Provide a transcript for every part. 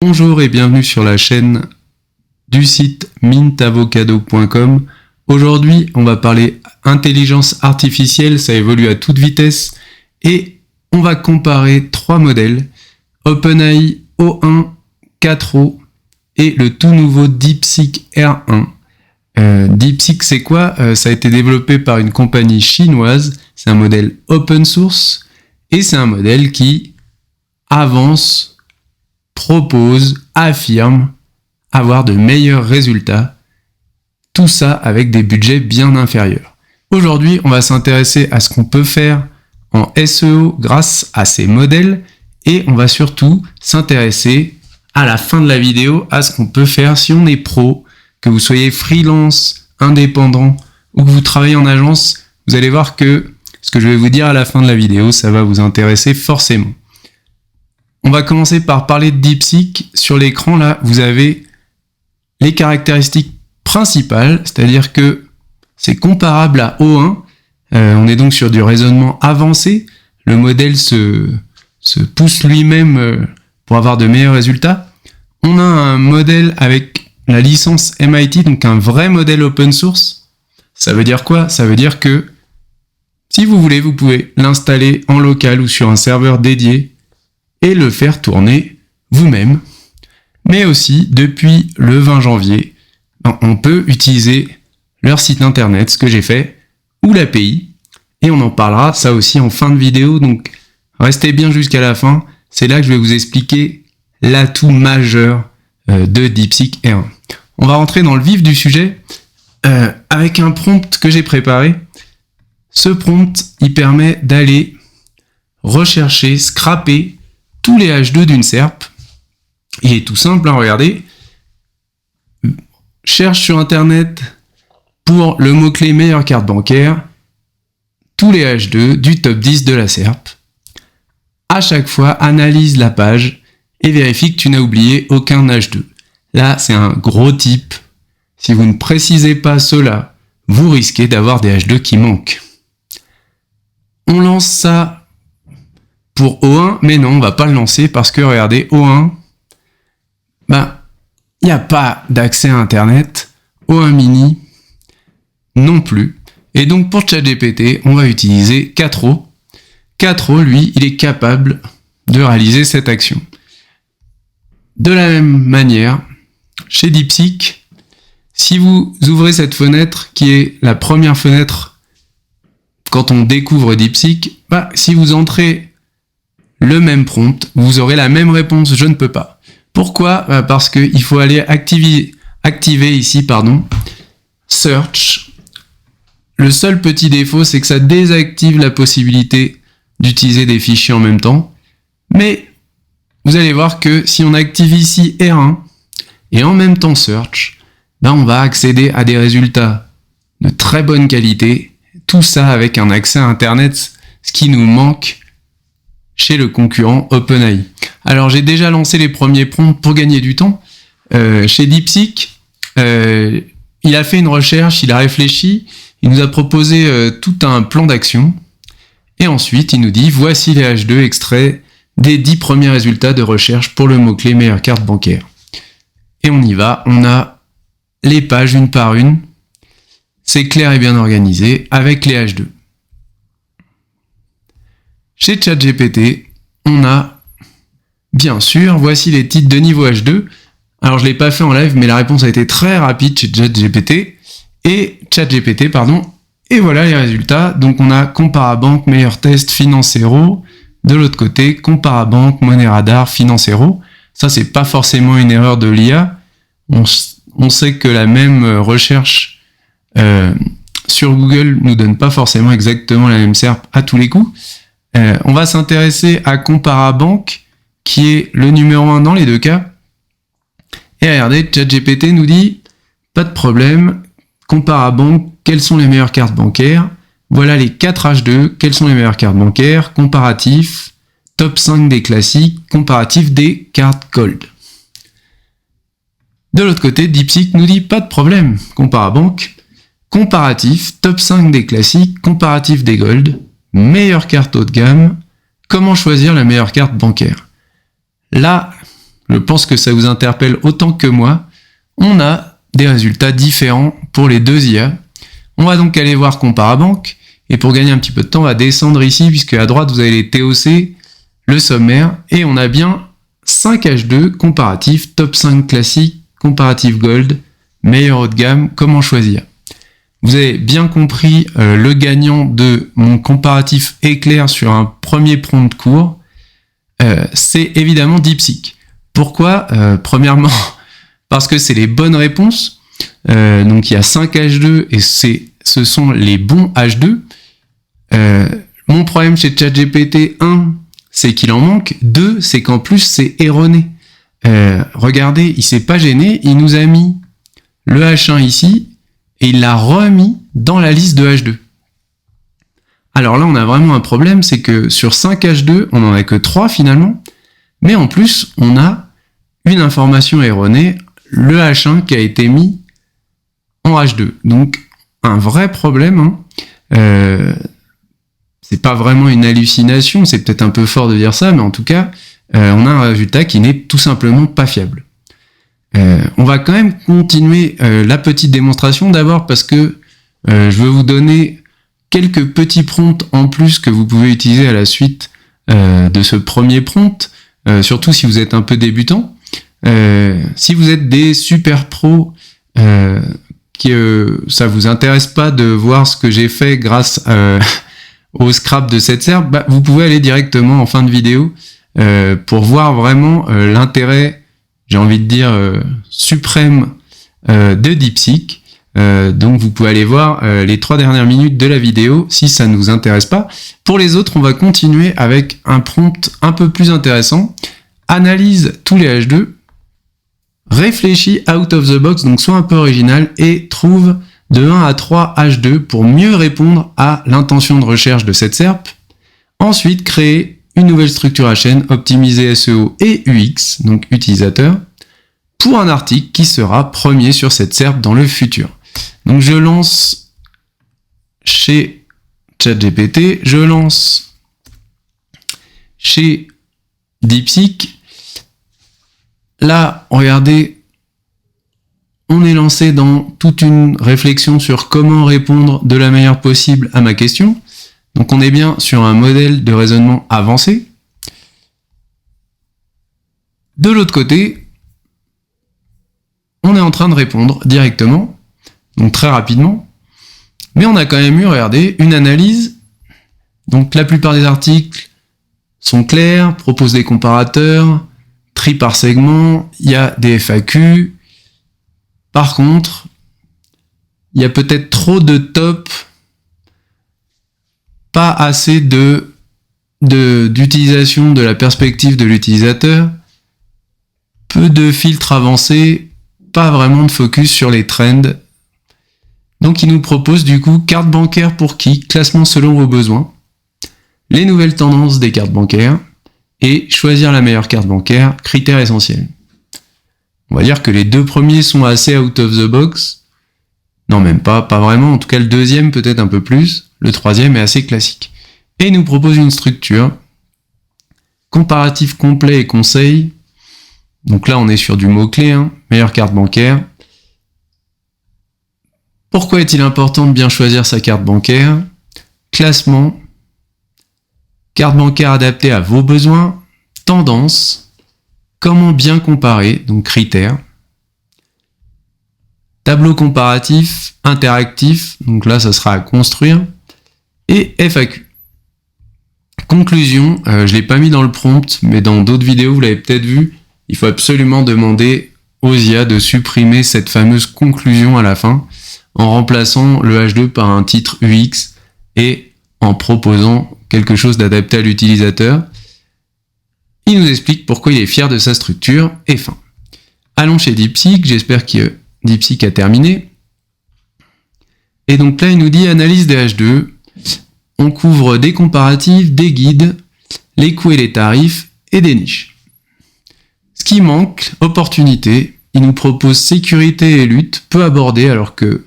Bonjour et bienvenue sur la chaîne du site mintavocado.com. Aujourd'hui, on va parler intelligence artificielle, ça évolue à toute vitesse et on va comparer trois modèles, OpenAI O1, 4O et le tout nouveau DeepSeek R1. DeepSeek, c'est quoi? Ça a été développé par une compagnie chinoise, c'est un modèle open source et c'est un modèle qui avance, propose, affirme avoir de meilleurs résultats, tout ça avec des budgets bien inférieurs. Aujourd'hui, on va s'intéresser à ce qu'on peut faire en SEO grâce à ces modèles et on va surtout s'intéresser à la fin de la vidéo à ce qu'on peut faire si on est pro, que vous soyez freelance, indépendant ou que vous travaillez en agence. Vous allez voir que ce que je vais vous dire à la fin de la vidéo, ça va vous intéresser forcément. On va commencer par parler de DeepSeek. Sur l'écran, là, vous avez les caractéristiques principales, c'est-à-dire que c'est comparable à O1. On est donc sur du raisonnement avancé. Le modèle se pousse lui-même pour avoir de meilleurs résultats. On a un modèle avec la licence MIT, donc un vrai modèle open source. Ça veut dire quoi? Ça veut dire que si vous voulez, vous pouvez l'installer en local ou sur un serveur dédié et le faire tourner vous-même. Mais aussi, depuis le 20 janvier, on peut utiliser leur site internet, ce que j'ai fait, ou l'API, et on en parlera, ça aussi, en fin de vidéo, donc restez bien jusqu'à la fin, c'est là que je vais vous expliquer l'atout majeur de DeepSeek R1. On va rentrer dans le vif du sujet avec un prompt que j'ai préparé. Ce prompt, il permet d'aller rechercher, scraper tous les H2 d'une SERP. Il est tout simple, regardez. Cherche sur internet pour le mot-clé meilleure carte bancaire, tous les H2 du top 10 de la SERP. À chaque fois, analyse la page et vérifie que tu n'as oublié aucun H2. Là, c'est un gros tip. Si vous ne précisez pas cela, vous risquez d'avoir des H2 qui manquent. On lance ça pour O1, mais non, on va pas le lancer parce que regardez, O1, il n'y a pas d'accès à Internet. O1 mini, non plus. Et donc pour ChatGPT, on va utiliser 4O. 4O, lui, il est capable de réaliser cette action. De la même manière, chez DeepSeek, si vous ouvrez cette fenêtre, qui est la première fenêtre quand on découvre DeepSeek, si vous entrez le même prompt, vous aurez la même réponse, je ne peux pas. Pourquoi? Parce qu'il faut aller activer ici, Search. Le seul petit défaut, c'est que ça désactive la possibilité d'utiliser des fichiers en même temps. Mais vous allez voir que si on active ici R1 et en même temps Search, on va accéder à des résultats de très bonne qualité. Tout ça avec un accès à Internet, ce qui nous manque chez le concurrent OpenAI. Alors j'ai déjà lancé les premiers prompts pour gagner du temps. Chez DeepSeek, il a fait une recherche, il a réfléchi, il nous a proposé tout un plan d'action. Et ensuite, il nous dit, voici les H2 extraits des 10 premiers résultats de recherche pour le mot-clé meilleure carte bancaire. Et on y va, on a les pages une par une. C'est clair et bien organisé avec les H2. Chez ChatGPT, on a, bien sûr, voici les titres de niveau H2. Alors je ne l'ai pas fait en live, mais la réponse a été très rapide chez ChatGPT. Et voilà les résultats. Donc on a Comparabank, Meilleur Test, Financero. De l'autre côté, Comparabank, Money Radar, Financero. Ça, c'est pas forcément une erreur de l'IA. On sait que la même recherche sur Google nous donne pas forcément exactement la même SERP à tous les coups. On va s'intéresser à Comparabank, qui est le numéro 1 dans les deux cas. Et regardez, ChatGPT nous dit, pas de problème, Comparabank, quelles sont les meilleures cartes bancaires? Voilà les 4 H2, quelles sont les meilleures cartes bancaires? Comparatif, top 5 des classiques, comparatif des cartes Gold. De l'autre côté, DeepSeek nous dit, pas de problème, Comparabank, comparatif, top 5 des classiques, comparatif des Gold, meilleure carte haut de gamme, comment choisir la meilleure carte bancaire. Là, je pense que ça vous interpelle autant que moi, on a des résultats différents pour les deux IA. On va donc aller voir Comparabank, et pour gagner un petit peu de temps, on va descendre ici, puisque à droite, vous avez les TOC, le sommaire, et on a bien 5 H2 comparatifs, top 5 classique, comparatif gold, meilleur haut de gamme, comment choisir. Vous avez bien compris le gagnant de mon comparatif éclair sur un premier prompt court, c'est évidemment DeepSeek. Pourquoi premièrement, parce que c'est les bonnes réponses, donc il y a 5 H2 et ce sont les bons H2. Mon problème chez ChatGPT, 1, c'est qu'il en manque, 2, c'est qu'en plus c'est erroné. Regardez, il s'est pas gêné, il nous a mis le H1 ici, et il l'a remis dans la liste de H2. Alors là, on a vraiment un problème, c'est que sur 5 H2, on n'en a que 3 finalement, mais en plus, on a une information erronée, le H1 qui a été mis en H2. Donc, un vrai problème, c'est pas vraiment une hallucination, c'est peut-être un peu fort de dire ça, mais en tout cas, on a un résultat qui n'est tout simplement pas fiable. On va quand même continuer la petite démonstration d'abord parce que je veux vous donner quelques petits prompts en plus que vous pouvez utiliser à la suite de ce premier prompt, surtout si vous êtes un peu débutant. Si vous êtes des super pros, ça vous intéresse pas de voir ce que j'ai fait grâce au scrap de cette serve, vous pouvez aller directement en fin de vidéo pour voir vraiment l'intérêt, j'ai envie de dire, suprême de DeepSeek. Donc vous pouvez aller voir les 3 dernières minutes de la vidéo si ça ne vous intéresse pas. Pour les autres, on va continuer avec un prompt un peu plus intéressant. Analyse tous les H2, réfléchis out of the box, donc sois un peu original et trouve de 1 à 3 H2 pour mieux répondre à l'intention de recherche de cette SERP. Ensuite, créer une nouvelle structure à chaîne, optimiser SEO et UX, donc utilisateur, pour un article qui sera premier sur cette SERP dans le futur. Donc je lance chez ChatGPT, je lance chez DeepSeek. Là, regardez, on est lancé dans toute une réflexion sur comment répondre de la manière possible à ma question. Donc on est bien sur un modèle de raisonnement avancé. De l'autre côté, on est en train de répondre directement, donc très rapidement, mais on a quand même eu, regardez, une analyse. Donc la plupart des articles sont clairs, proposent des comparateurs, tri par segment, il y a des FAQ. Par contre, il y a peut-être trop de top, pas assez d'utilisation de la perspective de l'utilisateur, peu de filtres avancés, pas vraiment de focus sur les trends. Donc il nous propose du coup carte bancaire pour qui, classement selon vos besoins, les nouvelles tendances des cartes bancaires et choisir la meilleure carte bancaire, critères essentiels. On va dire que les 2 premiers sont assez out of the box. Non, même pas vraiment. En tout cas, le deuxième peut-être un peu plus. Le troisième est assez classique. Et il nous propose une structure. Comparatif complet et conseil. Donc là, on est sur du mot-clé, meilleure carte bancaire. Pourquoi est-il important de bien choisir sa carte bancaire? Classement. Carte bancaire adaptée à vos besoins. Tendance. Comment bien comparer, donc critères. Tableau comparatif, interactif, donc là ça sera à construire. Et FAQ. Conclusion, je ne l'ai pas mis dans le prompt, mais dans d'autres vidéos vous l'avez peut-être vu, il faut absolument demander aux IA de supprimer cette fameuse conclusion à la fin, en remplaçant le H2 par un titre UX et en proposant quelque chose d'adapté à l'utilisateur. Il nous explique pourquoi il est fier de sa structure et fin. Allons chez DeepSeek, j'espère que DeepSeek a terminé. Et donc là, il nous dit analyse des H2. On couvre des comparatifs, des guides, les coûts et les tarifs et des niches. Ce qui manque, opportunité. Il nous propose sécurité et lutte, peu abordé alors que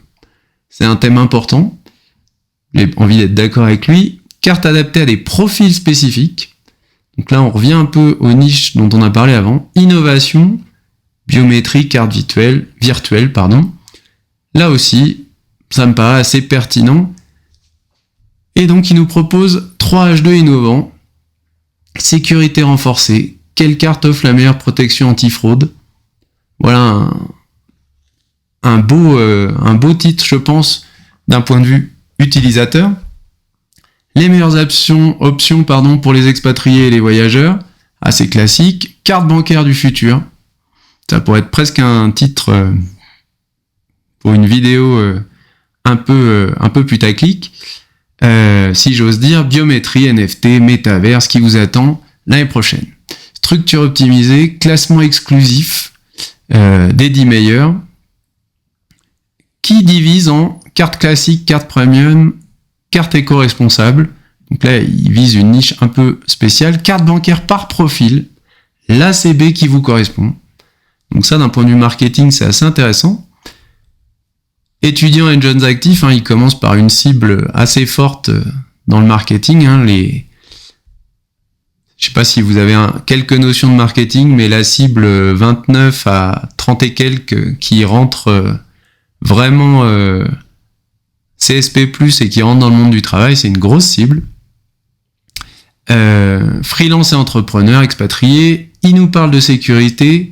c'est un thème important. J'ai envie d'être d'accord avec lui. Carte adaptée à des profils spécifiques. Donc là, on revient un peu aux niches dont on a parlé avant. Innovation, biométrie, carte virtuelle. Là aussi, ça me paraît assez pertinent. Et donc, il nous propose 3 H2 innovants. Sécurité renforcée. Quelle carte offre la meilleure protection anti-fraude? Voilà un beau titre, je pense, d'un point de vue utilisateur. Les meilleures options pour les expatriés et les voyageurs, assez classique. Carte bancaire du futur, ça pourrait être presque un titre pour une vidéo un peu putaclic. Si j'ose dire, biométrie, NFT, métavers, qui vous attend l'année prochaine. Structure optimisée, classement exclusif des 10 meilleurs, qui divise en carte classique, carte premium, carte éco-responsable. Donc là, il vise une niche un peu spéciale. Carte bancaire par profil, l'ACB qui vous correspond. Donc ça, d'un point de vue marketing, c'est assez intéressant. Étudiants et jeunes actifs, ils commencent par une cible assez forte dans le marketing. Je sais pas si vous avez quelques notions de marketing, mais la cible 29 à 30 et quelques qui rentre vraiment CSP+, et qui rentre dans le monde du travail, c'est une grosse cible. Freelance et entrepreneurs, expatriés, il nous parle de sécurité,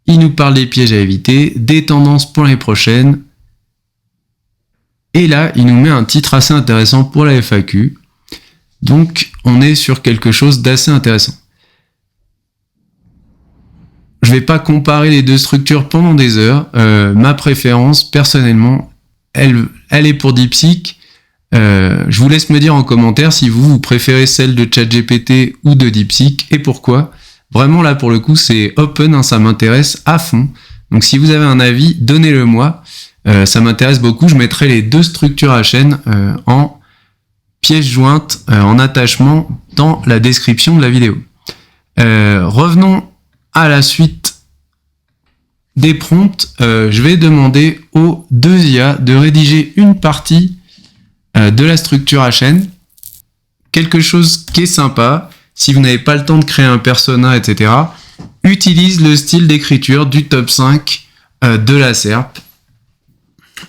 il nous parle des pièges à éviter, des tendances pour l'année prochaine, et là, il nous met un titre assez intéressant pour la FAQ, donc on est sur quelque chose d'assez intéressant. Je vais pas comparer les deux structures pendant des heures, ma préférence, personnellement, elle est pour DeepSeek. Je vous laisse me dire en commentaire si vous préférez celle de ChatGPT ou de DeepSeek et pourquoi. Vraiment là pour le coup c'est open, ça m'intéresse à fond. Donc si vous avez un avis, donnez-le moi. Ça m'intéresse beaucoup. Je mettrai les deux structures à chaîne en pièce jointe, en attachement dans la description de la vidéo. Revenons à la suite des prompts. Je vais demander aux deux IA de rédiger une partie de la structure à chaîne, quelque chose qui est sympa. Si vous n'avez pas le temps de créer un persona, etc., utilise le style d'écriture du top 5 de la SERP,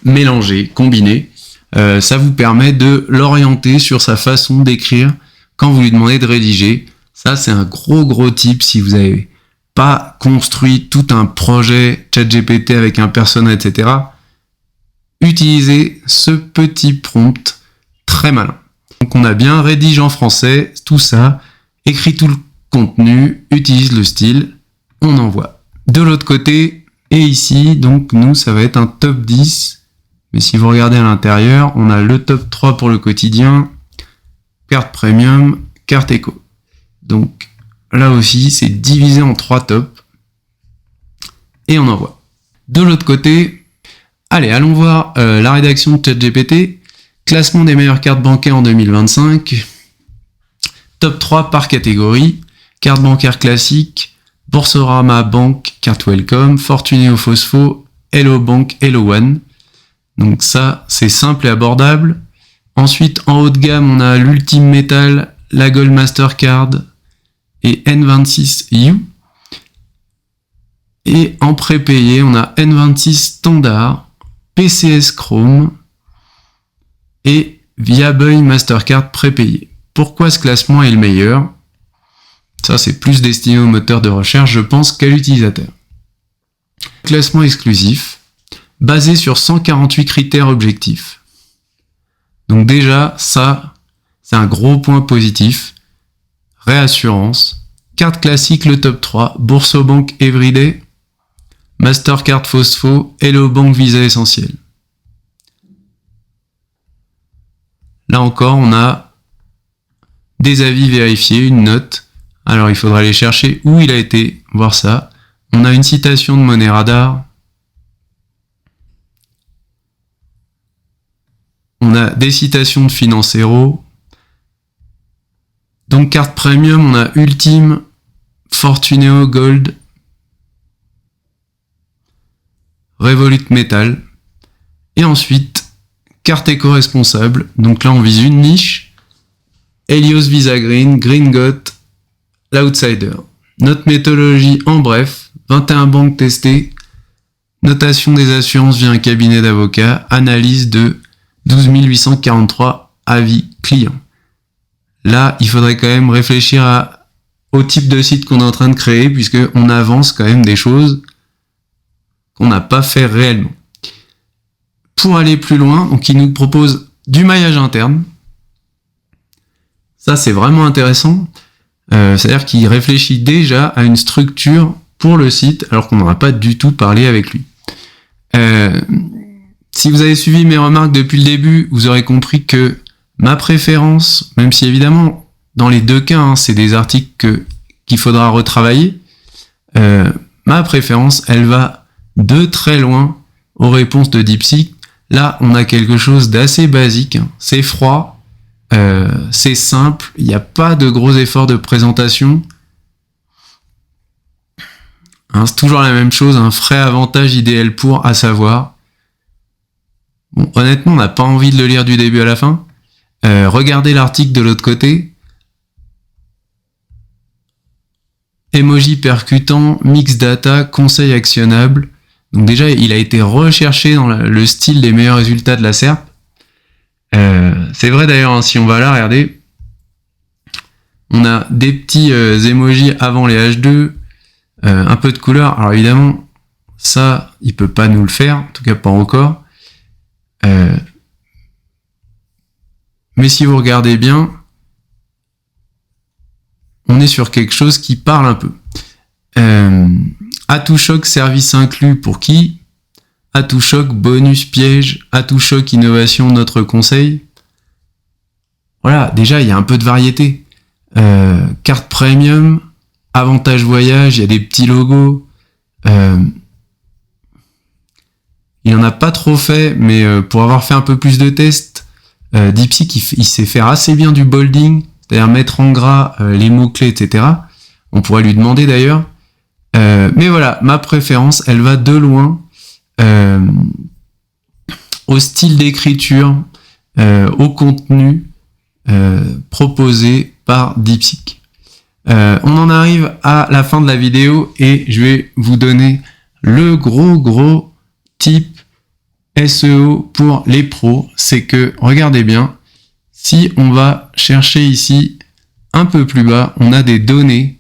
mélangé, combiné. Ça vous permet de l'orienter sur sa façon d'écrire quand vous lui demandez de rédiger. Ça, c'est un gros tip si vous avez pas construit tout un projet ChatGPT avec un persona, etc. Utilisez ce petit prompt très malin. Donc on a bien rédige en français, tout ça, écrit tout le contenu, utilise le style, on envoie. De l'autre côté, et ici, donc nous, ça va être un top 10. Mais si vous regardez à l'intérieur, on a le top 3 pour le quotidien, carte premium, carte éco. Donc là aussi, c'est divisé en 3 tops. Et on envoie. De l'autre côté, allez, allons voir la rédaction de ChatGPT. Classement des meilleures cartes bancaires en 2025. Top 3 par catégorie. Carte bancaire classique, Boursorama Bank, carte Welcome, Fortunéo Fosfo, Hello Bank, Hello One. Donc ça, c'est simple et abordable. Ensuite, en haut de gamme, on a l'Ultime Metal, la Gold Mastercard et N26U. Et en prépayé, on a N26 Standard, PCS Chrome et Viaboy Mastercard prépayé. Pourquoi ce classement est le meilleur? Ça, c'est plus destiné au moteur de recherche, je pense, qu'à l'utilisateur. Classement exclusif, basé sur 148 critères objectifs. Donc déjà, ça, c'est un gros point positif. Réassurance. Carte classique, le top 3. Boursobank Everyday. Mastercard Fosfo. Hello Bank Visa Essentiel. Là encore, on a des avis vérifiés, une note. Alors, il faudra aller chercher où il a été, voir ça. On a une citation de Money Radar. On a des citations de Financero. Donc, carte premium, on a Ultime, Fortunéo Gold, Revolut Metal. Et ensuite, carte éco-responsable. Donc là, on vise une niche. Helios Visa Green, Green Got, l'outsider. Notre méthodologie en bref, 21 banques testées, notation des assurances via un cabinet d'avocats, analyse de 12 843 avis clients. Là, il faudrait quand même réfléchir au type de site qu'on est en train de créer, puisqu'on avance quand même des choses qu'on n'a pas fait réellement. Pour aller plus loin, donc il nous propose du maillage interne. Ça, c'est vraiment intéressant. C'est-à-dire qu'il réfléchit déjà à une structure pour le site, alors qu'on n'aura pas du tout parlé avec lui. Si vous avez suivi mes remarques depuis le début, vous aurez compris que ma préférence, même si évidemment, dans les deux cas, c'est des articles qu'il faudra retravailler, ma préférence, elle va de très loin aux réponses de DeepSeek. Là, on a quelque chose d'assez basique, c'est froid, c'est simple, il n'y a pas de gros efforts de présentation. C'est toujours la même chose, un frais avantage idéal pour, à savoir. Bon, honnêtement, on n'a pas envie de le lire du début à la fin. Regardez l'article de l'autre côté. Emoji percutant, mix data, conseil actionnable. Donc déjà, il a été recherché dans le style des meilleurs résultats de la SERP. C'est vrai d'ailleurs, si on va là, regardez, on a des petits emojis avant les H2, un peu de couleur. Alors évidemment, ça, il peut pas nous le faire, en tout cas pas encore. Mais si vous regardez bien, on est sur quelque chose qui parle un peu. Atout choc service inclus pour qui? Atout choc bonus piège, atout choc innovation notre conseil. Voilà, déjà il y a un peu de variété. Carte premium, avantage voyage, il y a des petits logos. Il en a pas trop fait, mais pour avoir fait un peu plus de tests, DeepSeek il sait faire assez bien du bolding, c'est-à-dire mettre en gras les mots-clés, etc. On pourrait lui demander d'ailleurs. Mais voilà, ma préférence, elle va de loin au style d'écriture, au contenu proposé par DeepSeek. On en arrive à la fin de la vidéo et je vais vous donner le gros type SEO pour les pros. C'est que, regardez bien, si on va chercher ici un peu plus bas, on a des données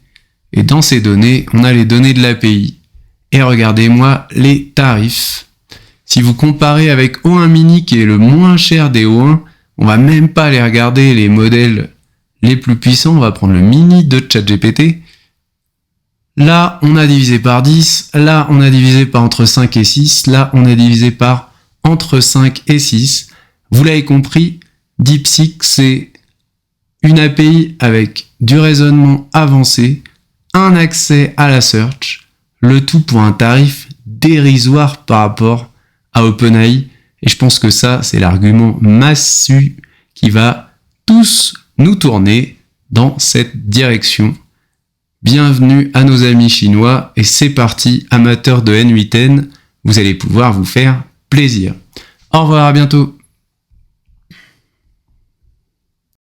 et dans ces données, on a les données de l'API. Et regardez-moi les tarifs. Si vous comparez avec O1 Mini qui est le moins cher des O1, on va même pas aller regarder les modèles les plus puissants, on va prendre le Mini de ChatGPT. Là, on a divisé par 10, là, on a divisé par entre 5 et 6, là, on a divisé par entre 5 et 6. Vous l'avez compris, DeepSeek, c'est une API avec du raisonnement avancé, un accès à la search, le tout pour un tarif dérisoire par rapport à OpenAI. Et je pense que ça, c'est l'argument massu qui va tous nous tourner dans cette direction. Bienvenue à nos amis chinois et c'est parti, amateurs de N8N, vous allez pouvoir vous faire plaisir. Au revoir, à bientôt.